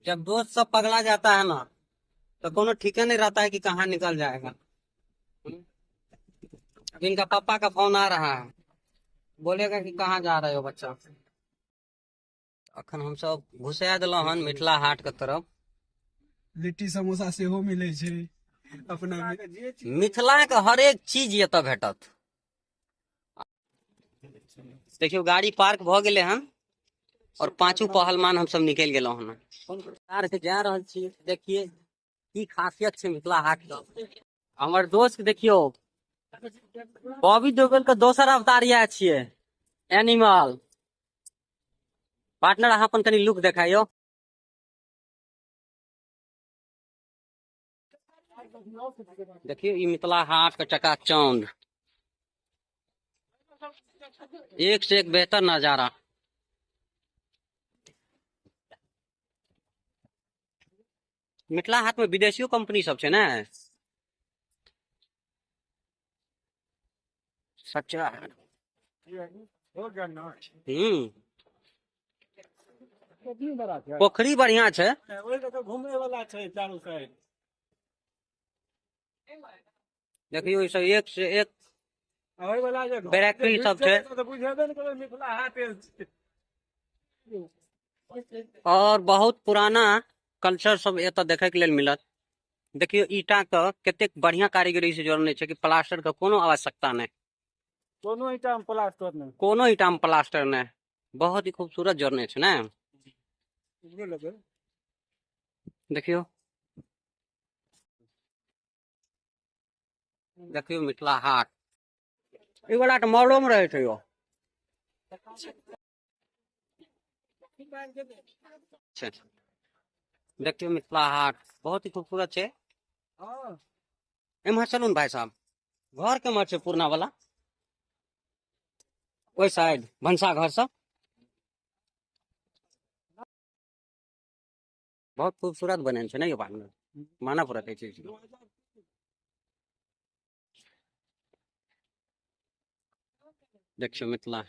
जब दोस्त सब पगला जाता है ना, तो कोनो ठिका नहीं रहता है कि कहाँ निकल जाएगा। अब इनका पापा का फोन आ रहा है, बोलेगा कि कहाँ जा रहे हो बच्चा। अखन हम सब घुसा दिलौ हन मिथिला हाट के तरफ। लिट्टी समोसा सेहो मिलै छै अपना मिथिला के हर एक चीज एतऽ भेटत। देखियो गाड़ी पार्क भ गेले हन और पांचों पहलमान हम सब निकल गेलौ हन। यार के जा रहल छी, देखिए की खासियत छै मिथिला हाट के। हमर दोस्त देखियो, बॉबी देओल के दोसर अवतार यह छियै, एनिमल। पार्टनर अहाँ अपन कनी लुक देखाइयो। देखियो ई मिथिला हाट के चकाचौंध, एक से एक बेहतर नजारा। मिथिला हाट में विदेशियो कंपनी सब छै ने। सच्चा पोखरी बढ़िया छै, घूमे वाला छै चारू साइड। देखियो ई सब एक से एक ओहि वाला जे बैराकरी सब छै तऽ बुझेबे नहि करबै मिथिला हाट छै। और बहुत पुराना कल्चर सब एतऽ देखे के लेल मिलत। देखियो ईटा के कतेक बढ़िया कारीगरी से जोड़ने छै कि प्लास्टर के कोनो आवश्यकता नहीं। कोनो ईटा में प्लास्टर नहीं, कोनो ईटा में प्लास्टर नहीं, बहुत ही खूबसूरत जोड़ने छै ने। देखियो देखियो मिथिला हाट ई वाला तो मॉलो में रहे छै यो। अच्छा, देखियो मिथिला हाट बहुत ही खूबसूरत छै। एम्हर चलू ने भाई साहब, घर केम्हर छै पुरना वाला, ओहि साइड भनसा घर सब बहुत खूबसूरत बने छै ने यो पार्टनर, मानव पड़त है चीज। देखियो मिथिला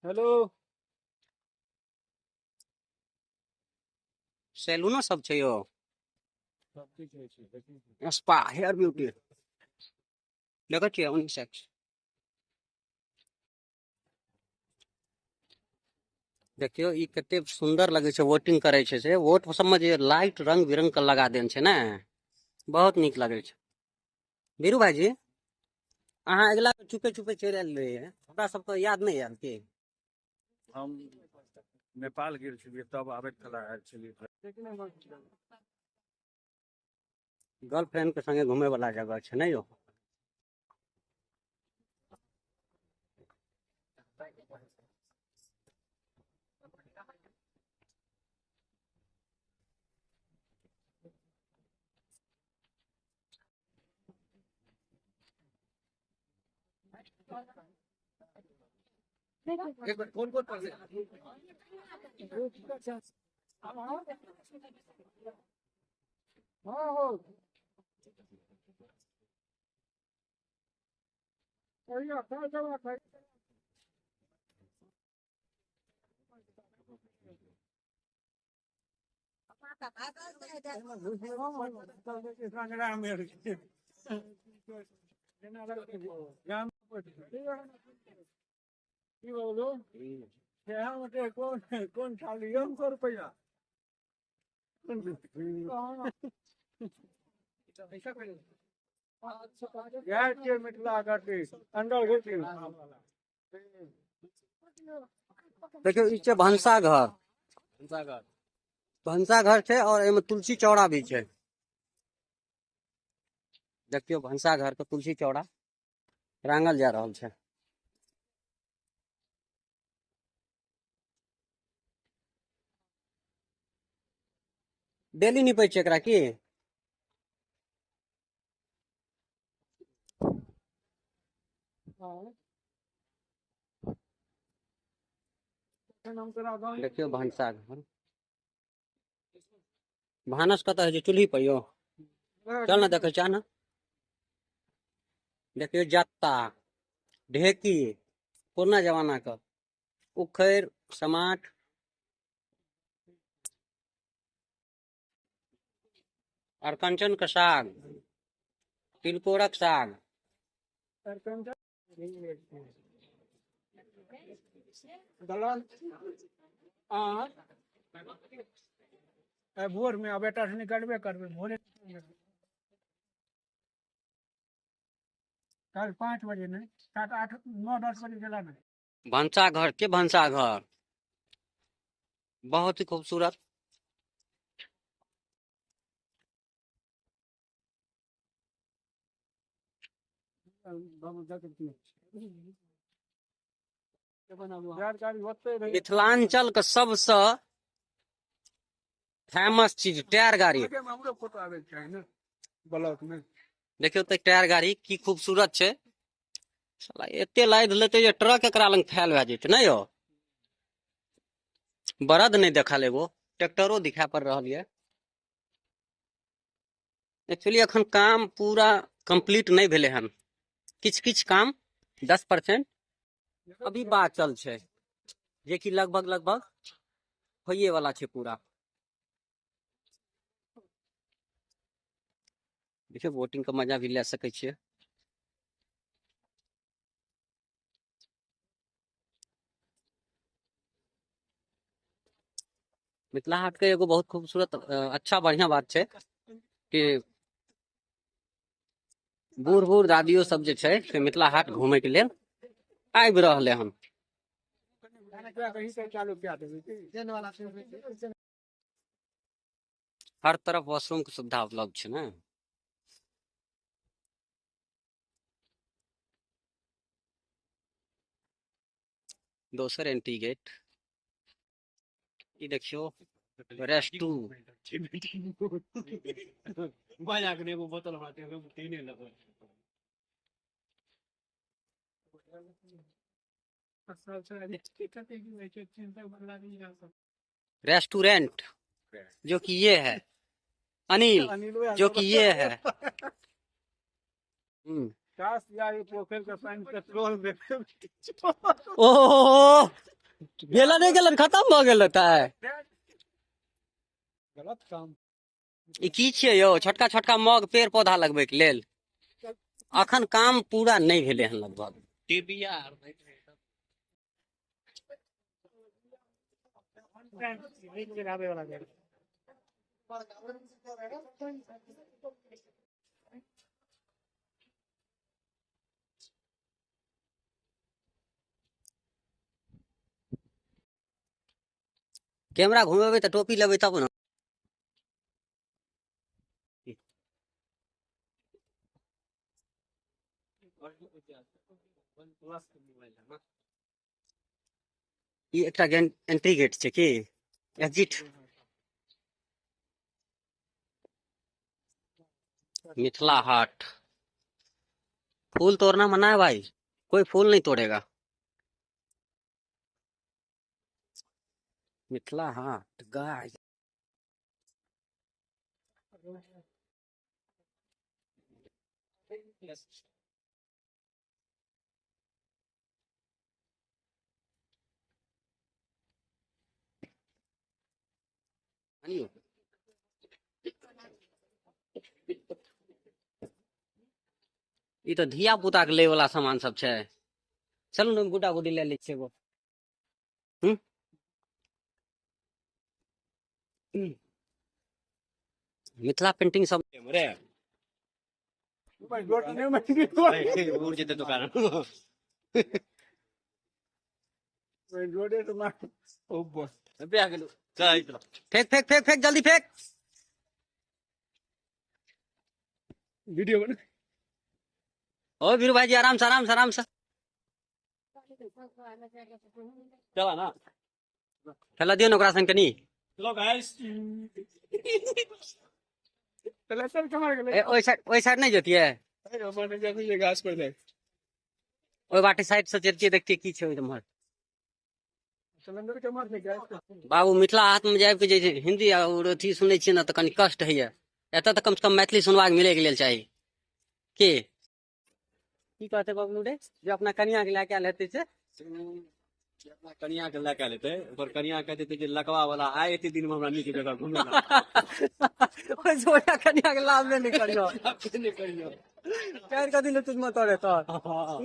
हेलो सैलूनो सब छै यो, सब किछ होइ छै। स्पा हेयर ब्यूटी देखै छियै यूनिसेक्स। देखियो ई कते सुंदर लगे छै, वोटिंग करे छै से वोट सब में जे लाइट रंग बिरंग के लगा देने छै ने, बहुत नीक लगे छै। बीरू भाईजी अहाँ अगला चुपे चुपे चलि आयल रहियै, हमरा सबके याद नहीं आयल की। हम नेपाल गेल छलियै तब आबैत कला आयल छलियै। गर्लफ्रेंड के संगे घूमे वाला जगह छै ने यो। कौन कौन की बोलो कौन खाली 100 रुपया मिथिला अंडर देखियो ई छै भनसा घर, भनसा घर छै और एमे तुलसी चौड़ा भी छै। देखियो भनसा घर के तुलसी चौड़ा रांगल जा रहल छै। डेली निपै छै एकरा की। देखियो भनसा घर भानस कतऽ होइ छै चूल्ही पर यो चल ना देखै चाह ना देखियो जत्ता ढेकी पुरना जमाना का उखैड़ समाट अरकंचन का साग तिलकोरक साग दलाल भोर में अब बेटा से निकलबे करबे भोरे कल 5 बजे नहीं 7 8 9 10 बजे चला नहीं भंसा घर के भंसा घर बहुत ही खूबसूरत मिथिलांचल का सबसे फेमस चीज टायर गाड़ी हमरो फोटो आवे के चाही ना ब्लॉक में देखियो तो टायर गाड़ी की खूबसूरत छै साला एते लाइद लेते जे ट्रक एकरा लंग फैल भए जेतै ना यो बरद नहीं देखल एगो ट्रैक्टरो दिखा पड़ रहल ये एक्चुअली अखन काम पूरा कंप्लीट नहीं भेले हन किछ किछ काम 10% अभी बाचल छै जे कि लगभग लगभग होइए वाला छै पूरा देखियो बोटिंग का मजा भी ले सकै छियै मिथिला हाट के एगो बहुत खूबसूरत अच्छा बढ़िया बात छै कि बूढ़ बूढ़ दादियो सब जे छै से मिथिला हाट घूमे के लेल आबि रहले हन हर तरफ वॉशरूम की सुविधा उपलब्ध छै ना दोसर एंट्री गेट ई देखियो रेस्टू बाजा के एगो बोतल बाटे हम तीने लगल रेस्टोरेंट जो कि ये है अनिल जो कि ये है काश यार पोखर का पानी पेट्रोल में ओह गेलन नहीं गेलन खत्म भ गेल है गलत काम ई की छियै यो छोटका छोटका मग पेड़ पौधा लगबै के लेल अखन काम पूरा नहीं भेले हन लगभग कैमरा घुमेबै त टोपी लेबै तब ना ई एकटा एंट्री गेट छै की एग्जिट मिथिला हाट फूल तोड़ना मना है भाई कोई फूल नहीं तोड़ेगा मिथिला हाट गाय ई तो धिया पुता के ले वाला सामान सब छै चलू ने गुड्डा गुड्डी ले लै छियै एगो मिथिला पेंटिंग सब उड़ जेतै दुकान फेंक फेंक फेंक फेंक जल्दी फेंक वीडियो बना ओ वीरू भाई जी आराम से आराम से आराम से चला ना खेला दियो ना ओकरा संग कनी हेलो गाइस प्लेसर कहां गेलै ओई साइड नहीं जतिए अरे हमर ने जब ये घास पर जाए ओई बाटे साइड से चलके देखते की छै ओई तमहर बाबू मिथिला हाट में जाए के जे हिंदी और अथी सुनै छियै ना तऽ कनी कष्ट होइए। एतऽ तऽ कम से कम मैथिली सुनबाक मिले के लेल चाही की कहते बबलू रे जे अपना कनिया के लए के आयल हेतै से अपना कनिया के लए लेते ओकर कनिया कहते जे लकवा वाला आए एते दिन में हमरा नीक जगह घुमे ला ओइ जोड़ा कनिया के लाभ नहीं करियो नहीं करियो कैर कदी ले तुझ में तोरे तो हाँ